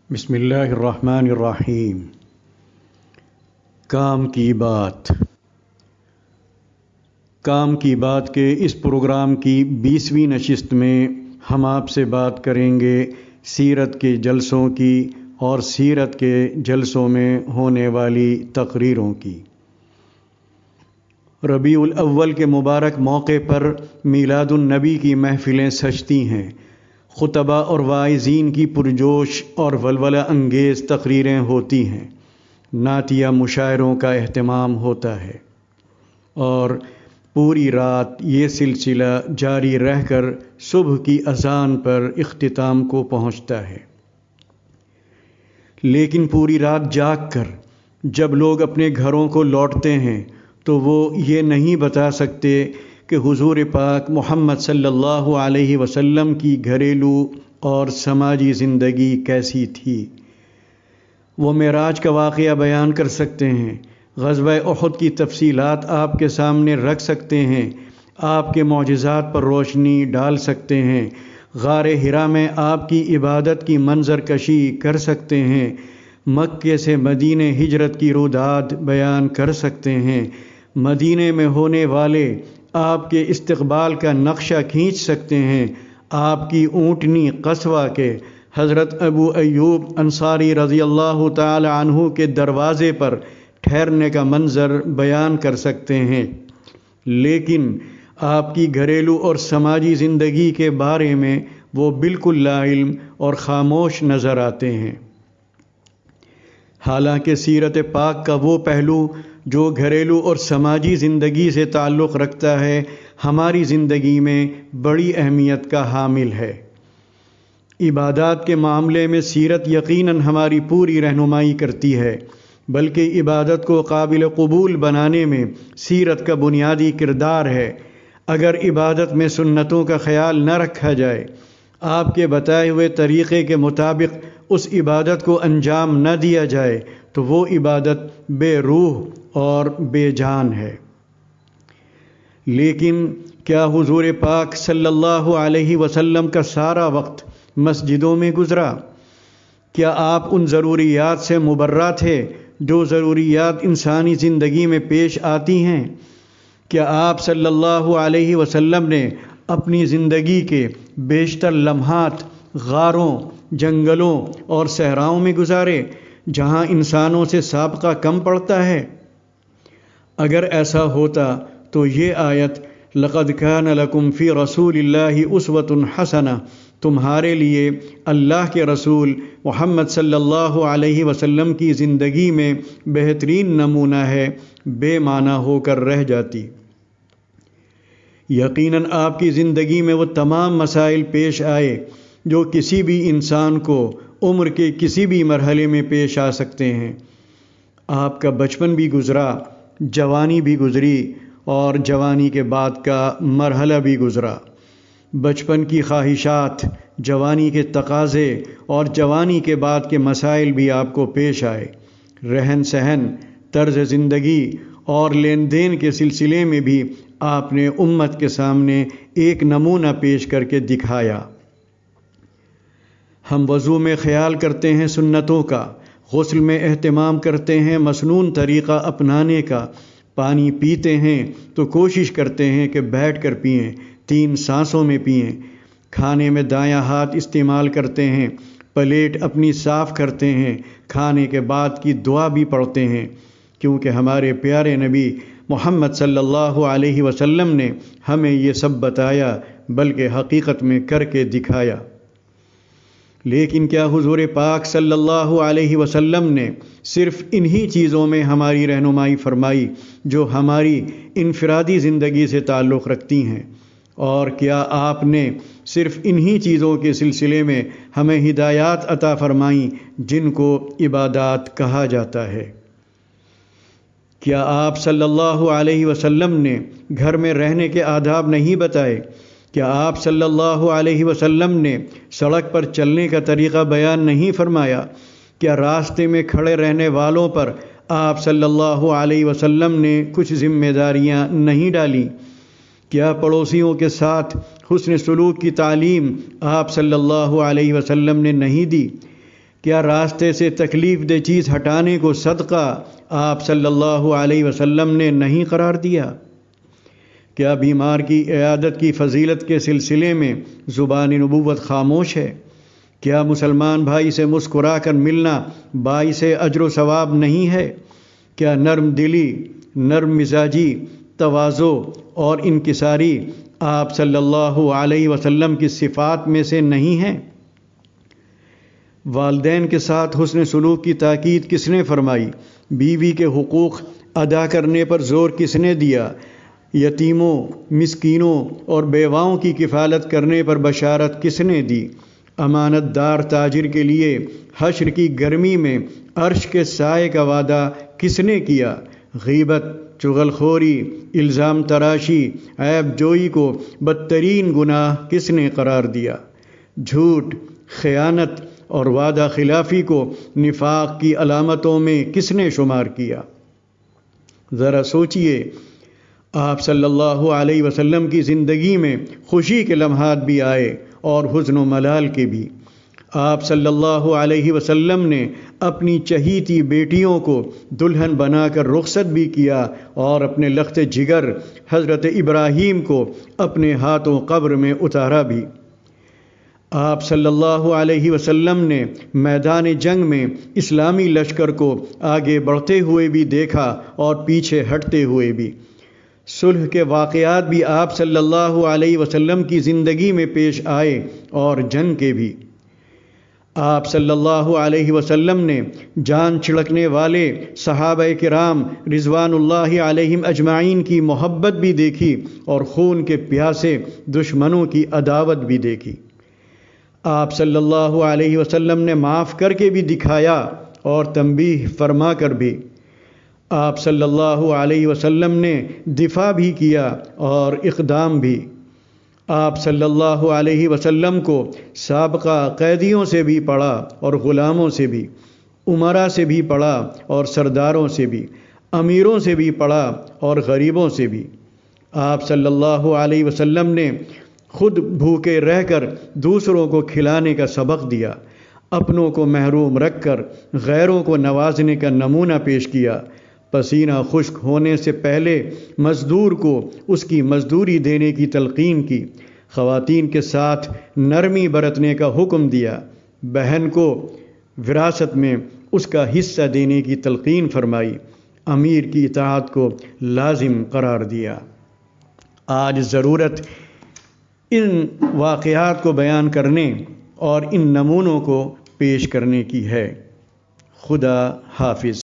بسم اللہ الرحمن الرحیم۔ کام کی بات کے اس پروگرام کی 20ویں نشست میں ہم آپ سے بات کریں گے سیرت کے جلسوں کی اور سیرت کے جلسوں میں ہونے والی تقریروں کی۔ ربیع الاول کے مبارک موقع پر میلاد النبی کی محفلیں سجتی ہیں، خطبہ اور واعظین کی پرجوش اور ولولہ انگیز تقریریں ہوتی ہیں، نعتیہ مشاعروں کا اہتمام ہوتا ہے اور پوری رات یہ سلسلہ جاری رہ کر صبح کی اذان پر اختتام کو پہنچتا ہے۔ لیکن پوری رات جاگ کر جب لوگ اپنے گھروں کو لوٹتے ہیں تو وہ یہ نہیں بتا سکتے کہ حضور پاک محمد صلی اللہ علیہ وسلم کی گھریلو اور سماجی زندگی کیسی تھی۔ وہ معراج کا واقعہ بیان کر سکتے ہیں، غزوہ احد کی تفصیلات آپ کے سامنے رکھ سکتے ہیں، آپ کے معجزات پر روشنی ڈال سکتے ہیں، غار حرا میں آپ کی عبادت کی منظر کشی کر سکتے ہیں، مکے سے مدینے ہجرت کی روداد بیان کر سکتے ہیں، مدینے میں ہونے والے آپ کے استقبال کا نقشہ کھینچ سکتے ہیں، آپ کی اونٹنی قصوہ کے حضرت ابو ایوب انصاری رضی اللہ تعالی عنہ کے دروازے پر ٹھہرنے کا منظر بیان کر سکتے ہیں، لیکن آپ کی گھریلو اور سماجی زندگی کے بارے میں وہ بالکل لا علم اور خاموش نظر آتے ہیں۔ حالانکہ سیرت پاک کا وہ پہلو جو گھریلو اور سماجی زندگی سے تعلق رکھتا ہے ہماری زندگی میں بڑی اہمیت کا حامل ہے۔ عبادات کے معاملے میں سیرت یقیناً ہماری پوری رہنمائی کرتی ہے، بلکہ عبادت کو قابل قبول بنانے میں سیرت کا بنیادی کردار ہے۔ اگر عبادت میں سنتوں کا خیال نہ رکھا جائے، آپ کے بتائے ہوئے طریقے کے مطابق اس عبادت کو انجام نہ دیا جائے تو وہ عبادت بے روح اور بے جان ہے۔ لیکن کیا حضور پاک صلی اللہ علیہ وسلم کا سارا وقت مسجدوں میں گزرا؟ کیا آپ ان ضروریات سے مبرہ تھے جو ضروریات انسانی زندگی میں پیش آتی ہیں؟ کیا آپ صلی اللہ علیہ وسلم نے اپنی زندگی کے بیشتر لمحات غاروں، جنگلوں اور صحراؤں میں گزارے جہاں انسانوں سے سابقہ کم پڑتا ہے؟ اگر ایسا ہوتا تو یہ آیت لَقَدْ كَانَ لَكُمْ فِي رَسُولِ اللَّهِ أُسْوَةٌ حَسَنَةٌ تمہارے لیے اللہ کے رسول محمد صلی اللہ علیہ وسلم کی زندگی میں بہترین نمونہ ہے، بے معنی ہو کر رہ جاتی۔ یقیناً آپ کی زندگی میں وہ تمام مسائل پیش آئے جو کسی بھی انسان کو عمر کے کسی بھی مرحلے میں پیش آ سکتے ہیں۔ آپ کا بچپن بھی گزرا، جوانی بھی گزری اور جوانی کے بعد کا مرحلہ بھی گزرا۔ بچپن کی خواہشات، جوانی کے تقاضے اور جوانی کے بعد کے مسائل بھی آپ کو پیش آئے۔ رہن سہن، طرز زندگی اور لین دین کے سلسلے میں بھی آپ نے امت کے سامنے ایک نمونہ پیش کر کے دکھایا۔ ہم وضو میں خیال کرتے ہیں سنتوں کا، غسل میں اہتمام کرتے ہیں مسنون طریقہ اپنانے کا، پانی پیتے ہیں تو کوشش کرتے ہیں کہ بیٹھ کر پئیں، 3 سانسوں میں پئیں، کھانے میں دایاں ہاتھ استعمال کرتے ہیں، پلیٹ اپنی صاف کرتے ہیں، کھانے کے بعد کی دعا بھی پڑھتے ہیں، کیونکہ ہمارے پیارے نبی محمد صلی اللہ علیہ وسلم نے ہمیں یہ سب بتایا بلکہ حقیقت میں کر کے دکھایا۔ لیکن کیا حضور پاک صلی اللہ علیہ وسلم نے صرف انہی چیزوں میں ہماری رہنمائی فرمائی جو ہماری انفرادی زندگی سے تعلق رکھتی ہیں؟ اور کیا آپ نے صرف انہی چیزوں کے سلسلے میں ہمیں ہدایات عطا فرمائیں جن کو عبادات کہا جاتا ہے؟ کیا آپ صلی اللہ علیہ وسلم نے گھر میں رہنے کے آداب نہیں بتائے؟ کیا آپ صلی اللہ علیہ وسلم نے سڑک پر چلنے کا طریقہ بیان نہیں فرمایا؟ کیا راستے میں کھڑے رہنے والوں پر آپ صلی اللہ علیہ وسلم نے کچھ ذمہ داریاں نہیں ڈالیں؟ کیا پڑوسیوں کے ساتھ حسن سلوک کی تعلیم آپ صلی اللہ علیہ وسلم نے نہیں دی؟ کیا راستے سے تکلیف دہ چیز ہٹانے کو صدقہ آپ صلی اللہ علیہ وسلم نے نہیں قرار دیا؟ کیا بیمار کی عیادت کی فضیلت کے سلسلے میں زبان نبوت خاموش ہے؟ کیا مسلمان بھائی سے مسکرا کر ملنا باعث اجر و ثواب نہیں ہے؟ کیا نرم دلی، نرم مزاجی، تواضع اور انکساری آپ صلی اللہ علیہ وسلم کی صفات میں سے نہیں ہیں؟ والدین کے ساتھ حسن سلوک کی تاکید کس نے فرمائی؟ بیوی کے حقوق ادا کرنے پر زور کس نے دیا؟ یتیموں، مسکینوں اور بیواؤں کی کفالت کرنے پر بشارت کس نے دی؟ امانت دار تاجر کے لیے حشر کی گرمی میں عرش کے سائے کا وعدہ کس نے کیا؟ غیبت، چغل خوری، الزام تراشی، عیب جوئی کو بدترین گناہ کس نے قرار دیا؟ جھوٹ، خیانت اور وعدہ خلافی کو نفاق کی علامتوں میں کس نے شمار کیا؟ ذرا سوچئے، آپ صلی اللہ علیہ وسلم کی زندگی میں خوشی کے لمحات بھی آئے اور حزن و ملال کے بھی۔ آپ صلی اللہ علیہ وسلم نے اپنی چہیتی بیٹیوں کو دلہن بنا کر رخصت بھی کیا اور اپنے لخت جگر حضرت ابراہیم کو اپنے ہاتھوں قبر میں اتارا بھی۔ آپ صلی اللہ علیہ وسلم نے میدان جنگ میں اسلامی لشکر کو آگے بڑھتے ہوئے بھی دیکھا اور پیچھے ہٹتے ہوئے بھی۔ صلح کے واقعات بھی آپ صلی اللہ علیہ وسلم کی زندگی میں پیش آئے اور جنگ کے بھی۔ آپ صلی اللہ علیہ وسلم نے جان چھڑکنے والے صحابہ کرام رضوان اللہ علیہم اجمعین کی محبت بھی دیکھی اور خون کے پیاسے دشمنوں کی عداوت بھی دیکھی۔ آپ صلی اللہ علیہ وسلم نے معاف کر کے بھی دکھایا اور تنبیہ فرما کر بھی۔ آپ صلی اللہ علیہ وسلم نے دفاع بھی کیا اور اقدام بھی۔ آپ صلی اللہ علیہ وسلم کو سابقہ قیدیوں سے بھی پڑھا اور غلاموں سے بھی، امراء سے بھی پڑھا اور سرداروں سے بھی، امیروں سے بھی پڑھا اور غریبوں سے بھی۔ آپ صلی اللہ علیہ وسلم نے خود بھوکے رہ کر دوسروں کو کھلانے کا سبق دیا، اپنوں کو محروم رکھ کر غیروں کو نوازنے کا نمونہ پیش کیا، پسینہ خشک ہونے سے پہلے مزدور کو اس کی مزدوری دینے کی تلقین کی، خواتین کے ساتھ نرمی برتنے کا حکم دیا، بہن کو وراثت میں اس کا حصہ دینے کی تلقین فرمائی، امیر کی اطاعت کو لازم قرار دیا۔ آج ضرورت ان واقعات کو بیان کرنے اور ان نمونوں کو پیش کرنے کی ہے۔ خدا حافظ۔